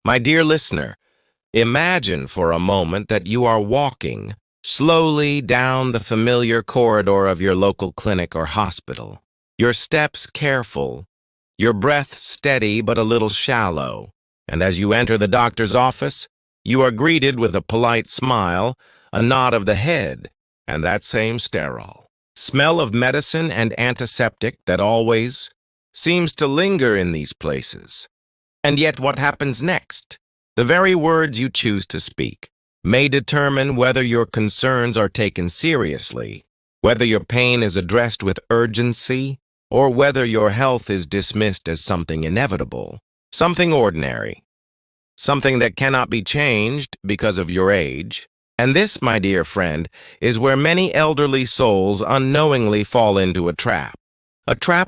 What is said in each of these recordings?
My dear listener, imagine for a moment that you are walking slowly down the familiar corridor of your local clinic or hospital. Your steps careful, your breath steady but a little shallow. And as you enter the doctor's office, you are greeted with a polite smile, a nod of the head, and that same sterile smell of medicine and antiseptic that always seems to linger in these places. And yet what happens next? The very words you choose to speak may determine whether your concerns are taken seriously, whether your pain is addressed with urgency, or whether your health is dismissed as something inevitable, something ordinary, something that cannot be changed because of your age. And this, my dear friend, is where many elderly souls unknowingly fall into a trap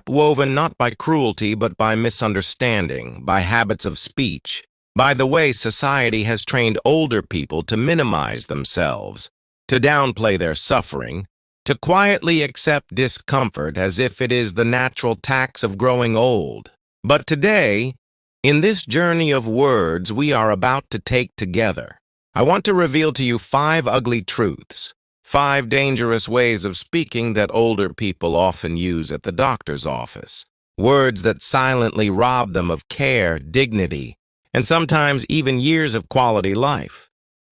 woven not by cruelty but by misunderstanding, by habits of speech, by the way society has trained older people to minimize themselves, to downplay their suffering, to quietly accept discomfort as if it is the natural tax of growing old. But today, in this journey of words we are about to take together, I want to reveal to you 5 ugly truths, 5 dangerous ways of speaking that older people often use at the doctor's office, words that silently rob them of care, dignity, and sometimes even years of quality life.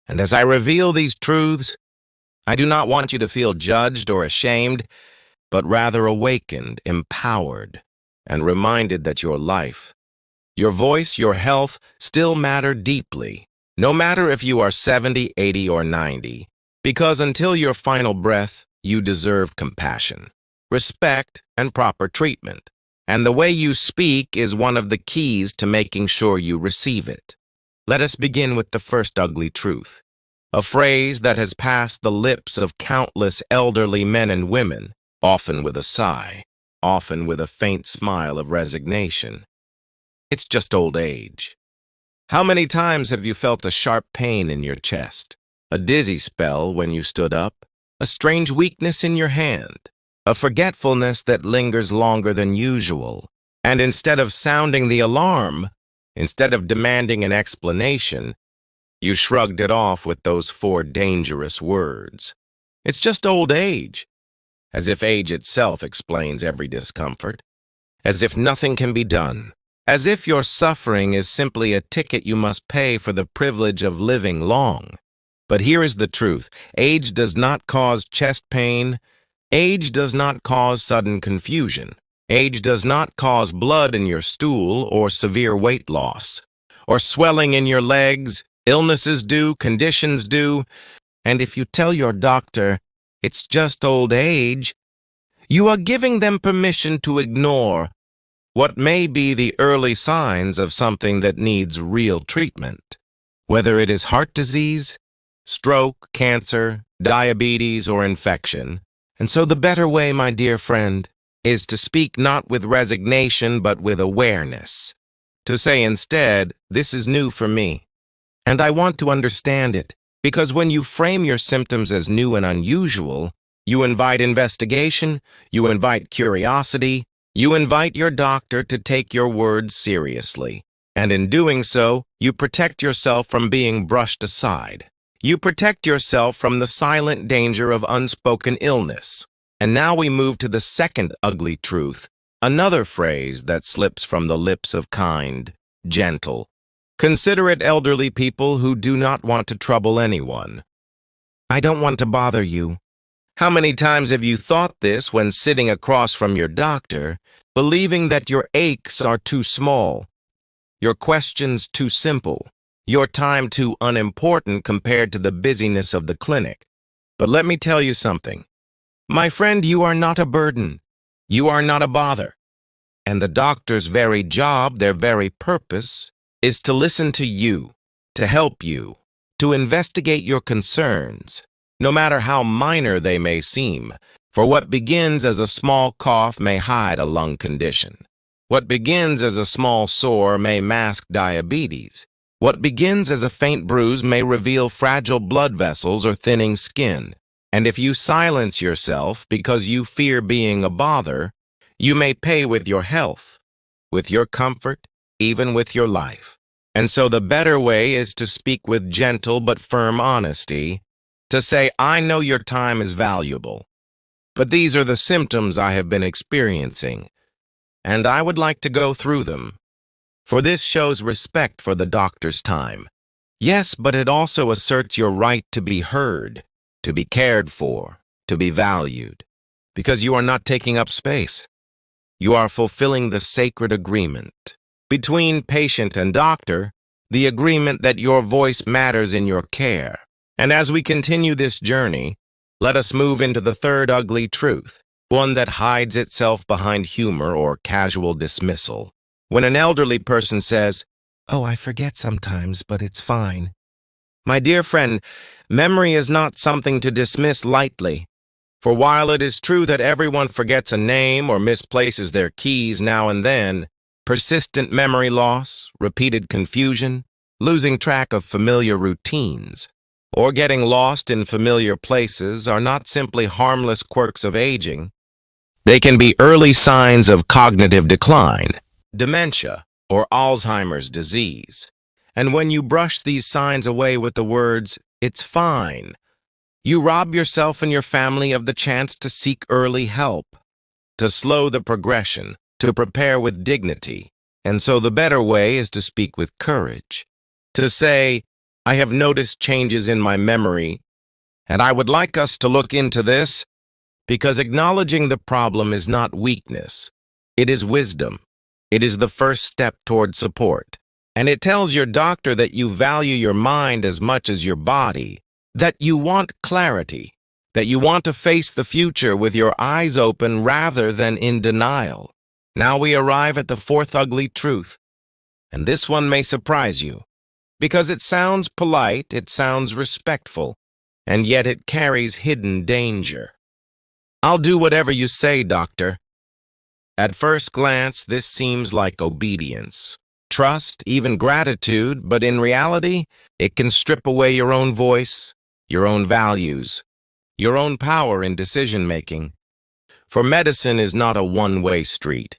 And as I reveal these truths, I do not want you to feel judged or ashamed, but rather awakened, empowered, and reminded that your life, your voice, your health still matter deeply, no matter if you are 70, 80, or 90, because until your final breath, you deserve compassion, respect, and proper treatment. And the way you speak is one of the keys to making sure you receive it. Let us begin with the first ugly truth, a phrase that has passed the lips of countless elderly men and women, often with a sigh, often with a faint smile of resignation. It's just old age. How many times have you felt a sharp pain in your chest, a dizzy spell when you stood up, a strange weakness in your hand, a forgetfulness that lingers longer than usual, and instead of sounding the alarm, instead of demanding an explanation, you shrugged it off with those 4 dangerous words. It's just old age, as if age itself explains every discomfort, as if nothing can be done, as if your suffering is simply a ticket you must pay for the privilege of living long. But here is the truth. Age does not cause chest pain. Age does not cause sudden confusion. Age does not cause blood in your stool or severe weight loss, or swelling in your legs. Illnesses do, conditions do. And if you tell your doctor it's just old age, you are giving them permission to ignore what may be the early signs of something that needs real treatment, whether it is heart disease, stroke, cancer, diabetes, or infection. And so the better way, my dear friend, is to speak not with resignation but with awareness, to say instead, this is new for me, and I want to understand it, because when you frame your symptoms as new and unusual, you invite investigation, you invite curiosity, you invite your doctor to take your words seriously, and in doing so, you protect yourself from being brushed aside. You protect yourself from the silent danger of unspoken illness. And now we move to the second ugly truth, another phrase that slips from the lips of kind, gentle, considerate elderly people who do not want to trouble anyone. I don't want to bother you. How many times have you thought this when sitting across from your doctor, believing that your aches are too small, your questions too simple, your time too unimportant compared to the busyness of the clinic? But let me tell you something. My friend, you are not a burden. You are not a bother. And the doctor's very job, their very purpose, is to listen to you, to help you, to investigate your concerns, no matter how minor they may seem, for what begins as a small cough may hide a lung condition. What begins as a small sore may mask diabetes. What begins as a faint bruise may reveal fragile blood vessels or thinning skin. And if you silence yourself because you fear being a bother, you may pay with your health, with your comfort, even with your life. And so the better way is to speak with gentle but firm honesty, to say, I know your time is valuable, but these are the symptoms I have been experiencing, and I would like to go through them. For this shows respect for the doctor's time. Yes, but it also asserts your right to be heard, to be cared for, to be valued, because you are not taking up space. You are fulfilling the sacred agreement between patient and doctor, the agreement that your voice matters in your care. And as we continue this journey, let us move into the third ugly truth, one that hides itself behind humor or casual dismissal. When an elderly person says, "Oh, I forget sometimes, but it's fine." My dear friend, memory is not something to dismiss lightly. For while it is true that everyone forgets a name or misplaces their keys now and then, persistent memory loss, repeated confusion, losing track of familiar routines, or getting lost in familiar places are not simply harmless quirks of aging. They can be early signs of cognitive decline, dementia, or Alzheimer's disease. And when you brush these signs away with the words, "It's fine," you rob yourself and your family of the chance to seek early help, to slow the progression, to prepare with dignity. And so the better way is to speak with courage, to say, "I have noticed changes in my memory, and I would like us to look into this," because acknowledging the problem is not weakness. It is wisdom. It is the first step toward support. And it tells your doctor that you value your mind as much as your body, that you want clarity, that you want to face the future with your eyes open rather than in denial. Now we arrive at the fourth ugly truth, and this one may surprise you, because it sounds polite, it sounds respectful, and yet it carries hidden danger. "I'll do whatever you say, doctor." At first glance, this seems like obedience, trust, even gratitude, but in reality, it can strip away your own voice, your own values, your own power in decision-making. For medicine is not a one-way street,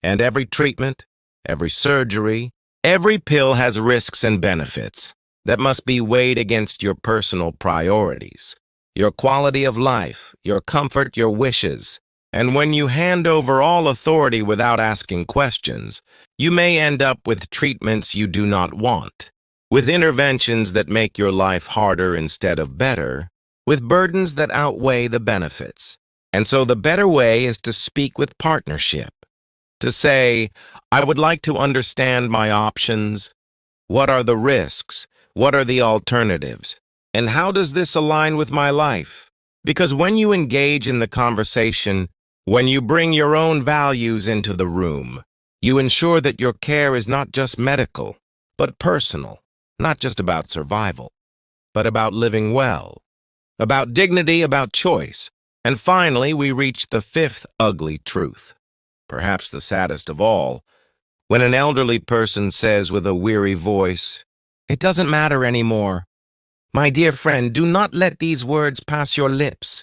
and every treatment, every surgery, every pill has risks and benefits that must be weighed against your personal priorities, your quality of life, your comfort, your wishes. And when you hand over all authority without asking questions, you may end up with treatments you do not want, with interventions that make your life harder instead of better, with burdens that outweigh the benefits. And so the better way is to speak with partnership, to say, "I would like to understand my options. What are the risks? What are the alternatives? And how does this align with my life?" Because when you engage in the conversation, when you bring your own values into the room, you ensure that your care is not just medical, but personal, not just about survival, but about living well, about dignity, about choice. And finally, we reach the fifth ugly truth, perhaps the saddest of all, when an elderly person says with a weary voice, "It doesn't matter anymore." My dear friend, do not let these words pass your lips,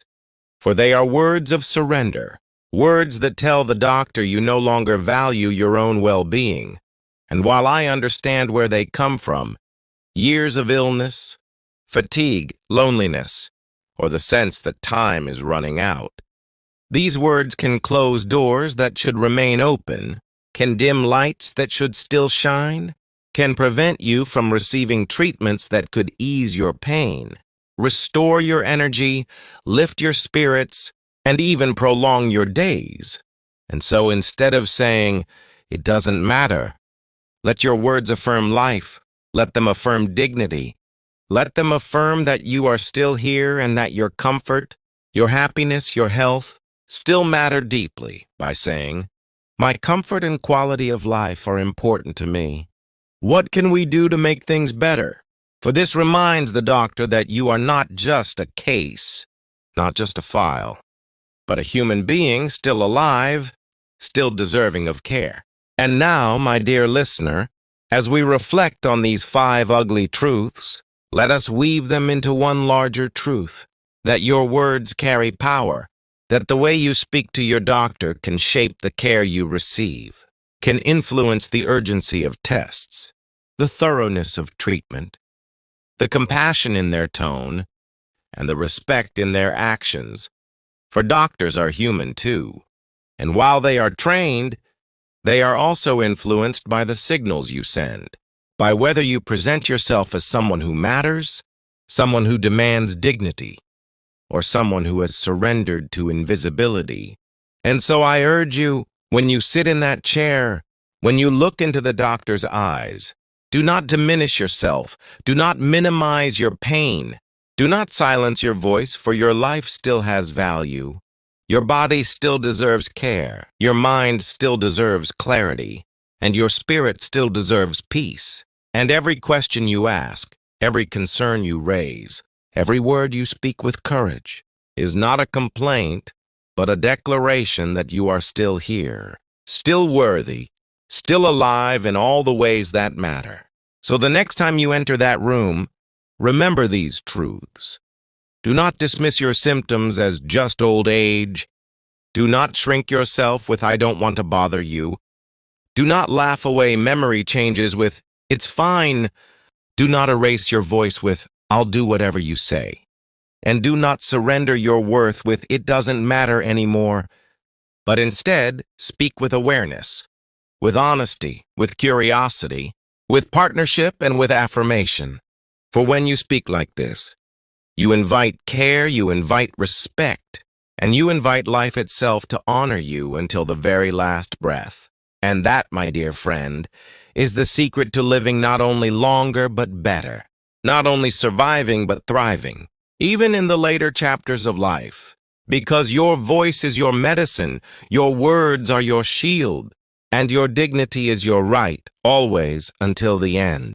for they are words of surrender, words that tell the doctor you no longer value your own well-being. And while I understand where they come from, years of illness, fatigue, loneliness, or the sense that time is running out, these words can close doors that should remain open, can dim lights that should still shine, can prevent you from receiving treatments that could ease your pain, restore your energy, lift your spirits, and even prolong your days. And so instead of saying, "It doesn't matter," let your words affirm life. Let them affirm dignity. Let them affirm that you are still here and that your comfort, your happiness, your health still matter deeply by saying, "My comfort and quality of life are important to me. What can we do to make things better?" For this reminds the doctor that you are not just a case, not just a file, but a human being still alive, still deserving of care. And now, my dear listener, as we reflect on these 5 ugly truths, let us weave them into one larger truth, that your words carry power, that the way you speak to your doctor can shape the care you receive, can influence the urgency of tests, the thoroughness of treatment, the compassion in their tone, and the respect in their actions. For doctors are human too, and while they are trained, they are also influenced by the signals you send, by whether you present yourself as someone who matters, someone who demands dignity, or someone who has surrendered to invisibility. And so I urge you, when you sit in that chair, when you look into the doctor's eyes, do not diminish yourself. Do not minimize your pain. Do not silence your voice, for your life still has value. Your body still deserves care. Your mind still deserves clarity. And your spirit still deserves peace. And every question you ask, every concern you raise, every word you speak with courage is not a complaint, but a declaration that you are still here, still worthy, still alive in all the ways that matter. So the next time you enter that room, remember these truths. Do not dismiss your symptoms as just old age. Do not shrink yourself with "I don't want to bother you." Do not laugh away memory changes with "it's fine." Do not erase your voice with "I'll do whatever you say." And do not surrender your worth with "it doesn't matter anymore." But instead, speak with awareness, with honesty, with curiosity, with partnership, and with affirmation. For when you speak like this, you invite care, you invite respect, and you invite life itself to honor you until the very last breath. And that, my dear friend, is the secret to living not only longer but better, not only surviving but thriving, even in the later chapters of life. Because your voice is your medicine, your words are your shield, and your dignity is your right, always until the end.